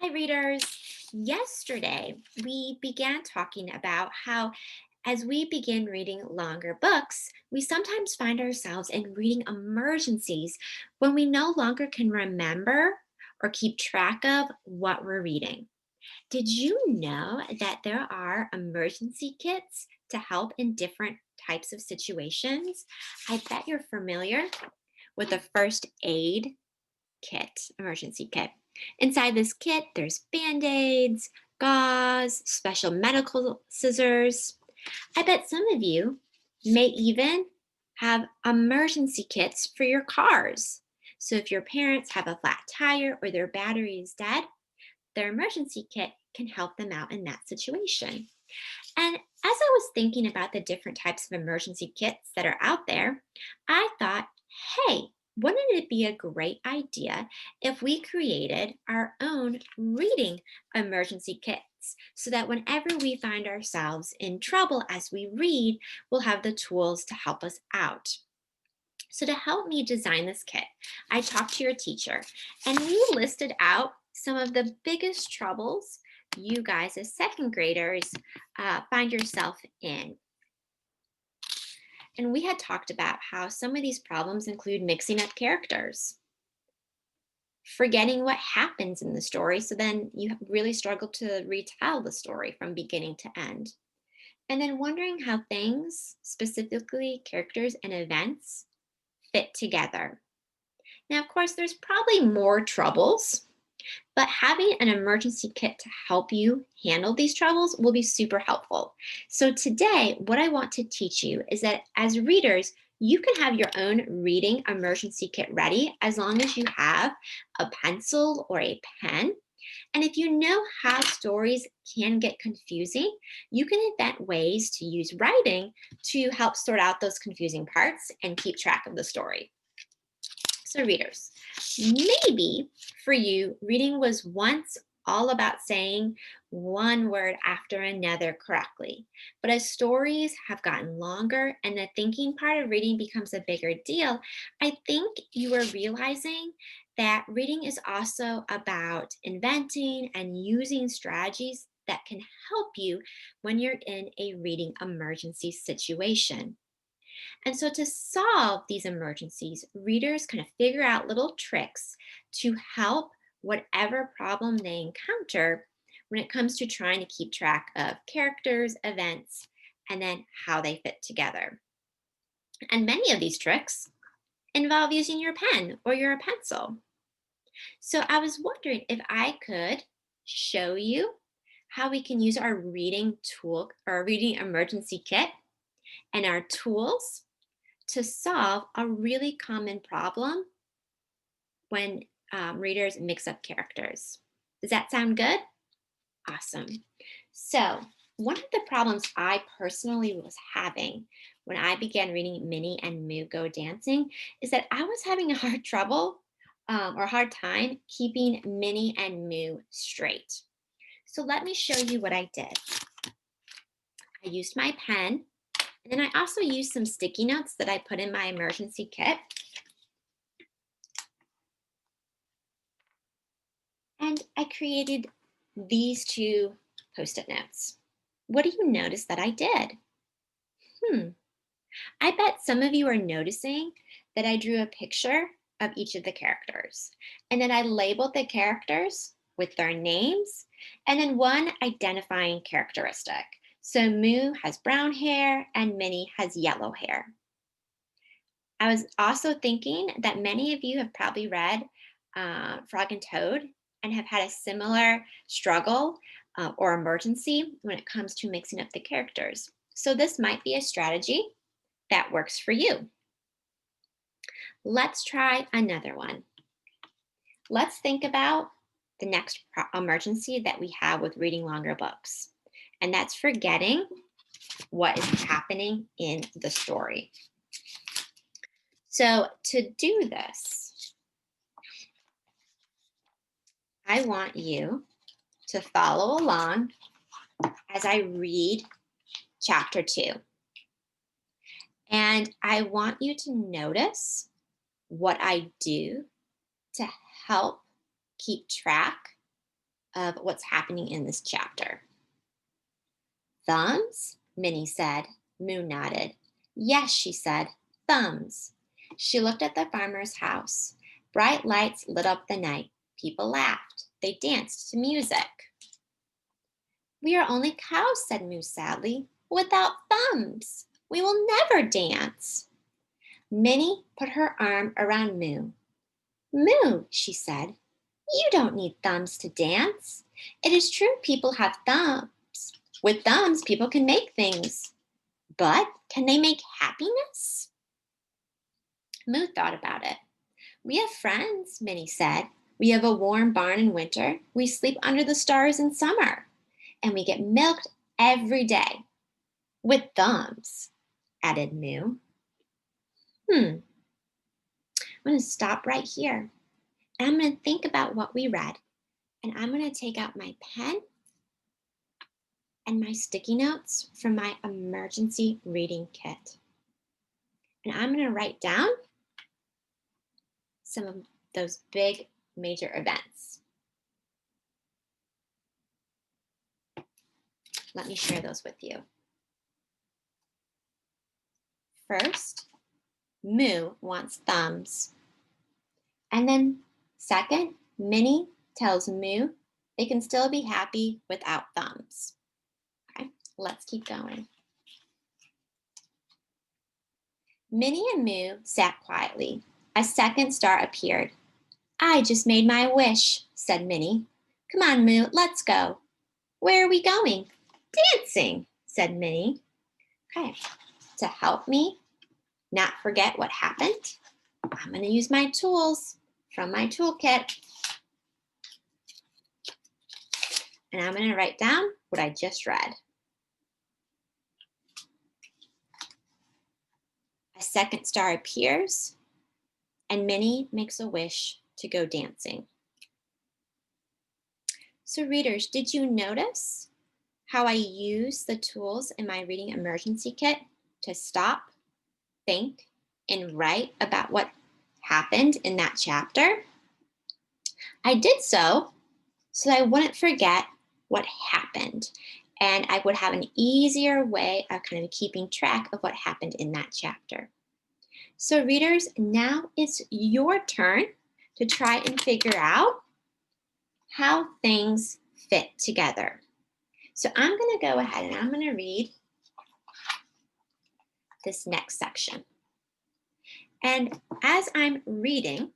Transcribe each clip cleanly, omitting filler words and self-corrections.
Hi, readers. Yesterday, we began talking about how, as we begin reading longer books, we sometimes find ourselves in reading emergencies when we no longer can remember or keep track of what we're reading. Did you know that there are emergency kits to help in different types of situations? I bet you're familiar with the first aid kit, emergency kit. Inside this kit, there's band-aids, gauze, special medical scissors. I bet some of you may even have emergency kits for your cars. So if your parents have a flat tire or their battery is dead, their emergency kit can help them out in that situation. And as I was thinking about the different types of emergency kits that are out there, I thought, hey, wouldn't it be a great idea if we created our own reading emergency kits so that whenever we find ourselves in trouble as we read, we'll have the tools to help us out? So, to help me design this kit, I talked to your teacher and we listed out some of the biggest troubles you guys, as second graders, find yourself in. And we had talked about how some of these problems include mixing up characters, forgetting what happens in the story, so then you really struggle to retell the story from beginning to end. And then wondering how things, specifically characters and events, fit together. Now, of course, there's probably more troubles, but having an emergency kit to help you handle these troubles will be super helpful. So, today, what I want to teach you is that as readers, you can have your own reading emergency kit ready as long as you have a pencil or a pen. And if you know how stories can get confusing, you can invent ways to use writing to help sort out those confusing parts and keep track of the story. So, readers, maybe for you, reading was once all about saying one word after another correctly. But as stories have gotten longer and the thinking part of reading becomes a bigger deal, I think you are realizing that reading is also about inventing and using strategies that can help you when you're in a reading emergency situation. And so, to solve these emergencies, readers kind of figure out little tricks to help whatever problem they encounter when it comes to trying to keep track of characters, events, and then how they fit together. And many of these tricks involve using your pen or your pencil. So, I was wondering if I could show you how we can use our reading tool or reading emergency kit and our tools to solve a really common problem when readers mix up characters. Does that sound good? Awesome. So, one of the problems I personally was having when I began reading Minnie and Moo Go Dancing is that I was having a hard trouble or hard time keeping Minnie and Moo straight. So, let me show you what I did. I used my pen, and then I also used some sticky notes that I put in my emergency kit. And I created these two post-it notes. What do you notice that I did? Hmm, I bet some of you are noticing that I drew a picture of each of the characters. And then I labeled the characters with their names and then one identifying characteristic. So Moo has brown hair and Minnie has yellow hair. I was also thinking that many of you have probably read Frog and Toad and have had a similar struggle or emergency when it comes to mixing up the characters. So, this might be a strategy that works for you. Let's try another one. Let's think about the next emergency that we have with reading longer books, and that's forgetting what is happening in the story. So, to do this, I want you to follow along as I read chapter 2. And I want you to notice what I do to help keep track of what's happening in this chapter. Thumbs? Minnie said. Moo nodded. Yes, she said, thumbs. She looked at the farmer's house. Bright lights lit up the night. People laughed. They danced to music. We are only cows, said Moo sadly. Without thumbs, we will never dance. Minnie put her arm around Moo. Moo, she said, you don't need thumbs to dance. It is true people have thumbs. With thumbs, people can make things. But can they make happiness? Moo thought about it. We have friends, Minnie said. We have a warm barn in winter. We sleep under the stars in summer. And we get milked every day. With thumbs, added Moo. I'm going to stop right here. And I'm going to think about what we read. And I'm going to take out my pen and my sticky notes from my emergency reading kit. And I'm going to write down some of those big major events. Let me share those with you. First, Moo wants thumbs. And then second, Minnie tells Moo they can still be happy without thumbs. Okay, let's keep going. Minnie and Moo sat quietly. A second star appeared. I just made my wish, said Minnie. Come on, Moo, let's go. Where are we going? Dancing, said Minnie. Okay, to help me not forget what happened, I'm going to use my tools from my toolkit. And I'm going to write down what I just read. A second star appears, and Minnie makes a wish to go dancing. So readers, did you notice how I use the tools in my reading emergency kit to stop, think, and write about what happened in that chapter? I did so I wouldn't forget what happened, and I would have an easier way of kind of keeping track of what happened in that chapter. So readers, now it's your turn to try and figure out how things fit together. So I'm going to go ahead and I'm going to read this next section. And as I'm reading,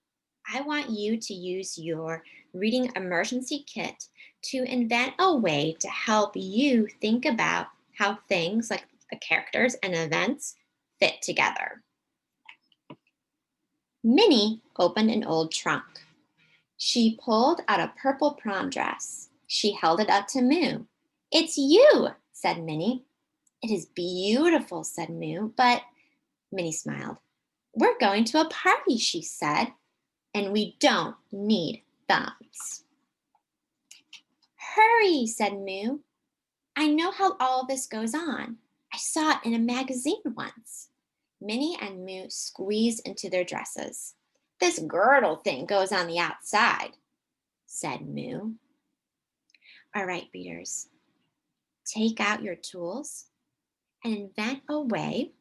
I want you to use your reading emergency kit to invent a way to help you think about how things like the characters and events fit together. Minnie opened an old trunk. She pulled out a purple prom dress. She held it up to Moo. It's you, said Minnie. It is beautiful, said Moo, but Minnie smiled. We're going to a party, she said, and we don't need thumbs. Hurry, said Moo. I know how all this goes on. I saw it in a magazine once. Minnie and Moo squeezed into their dresses. This girdle thing goes on the outside, said Moo. All right, readers, take out your tools and invent a way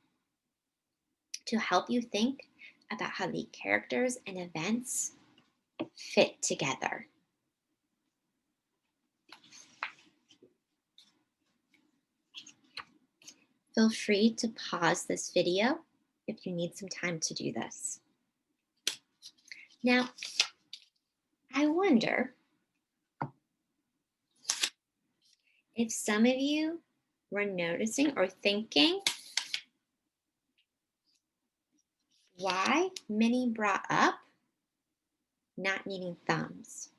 to help you think about how the characters and events fit together. Feel free to pause this video if you need some time to do this. Now, I wonder if some of you were noticing or thinking why Minnie brought up not needing thumbs.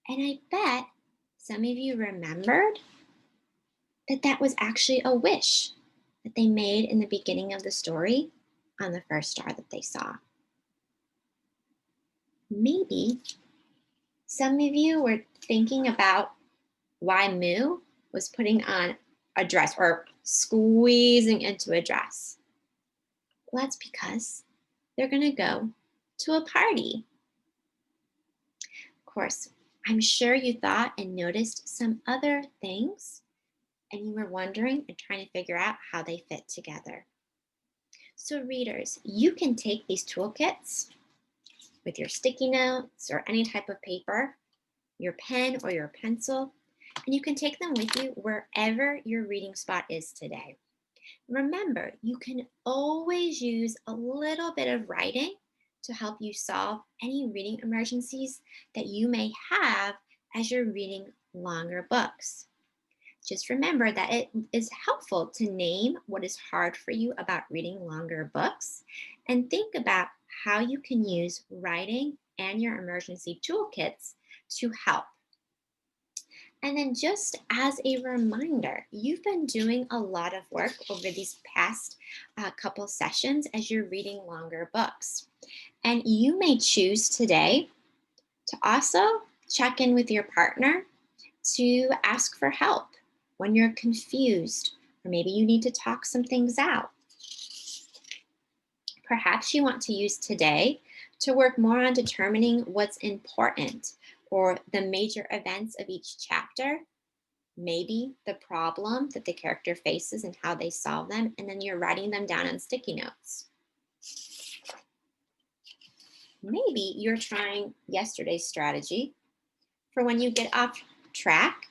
And I bet some of you remembered that that was actually a wish that they made in the beginning of the story on the first star that they saw. Maybe some of you were thinking about why Moo was putting on a dress or squeezing into a dress. Well, that's because they're going to go to a party. Of course, I'm sure you thought and noticed some other things, and you were wondering and trying to figure out how they fit together. So, readers, you can take these toolkits with your sticky notes or any type of paper, your pen or your pencil, and you can take them with you wherever your reading spot is today. Remember, you can always use a little bit of writing to help you solve any reading emergencies that you may have as you're reading longer books. Just remember that it is helpful to name what is hard for you about reading longer books and think about how you can use writing and your emergency toolkits to help. And then, just as a reminder, you've been doing a lot of work over these past couple sessions as you're reading longer books. And you may choose today to also check in with your partner to ask for help when you're confused, or maybe you need to talk some things out. Perhaps you want to use today to work more on determining what's important or the major events of each chapter, maybe the problem that the character faces and how they solve them, and then you're writing them down on sticky notes. Maybe you're trying yesterday's strategy for when you get off track,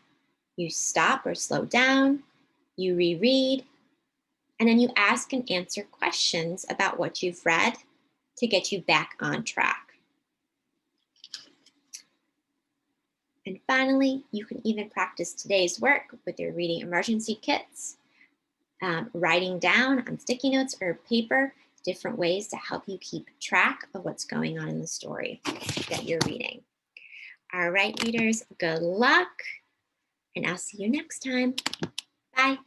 you stop or slow down, you reread, and then you ask and answer questions about what you've read to get you back on track. And finally, you can even practice today's work with your reading emergency kits, writing down on sticky notes or paper different ways to help you keep track of what's going on in the story that you're reading. All right, readers, good luck, and I'll see you next time. Bye.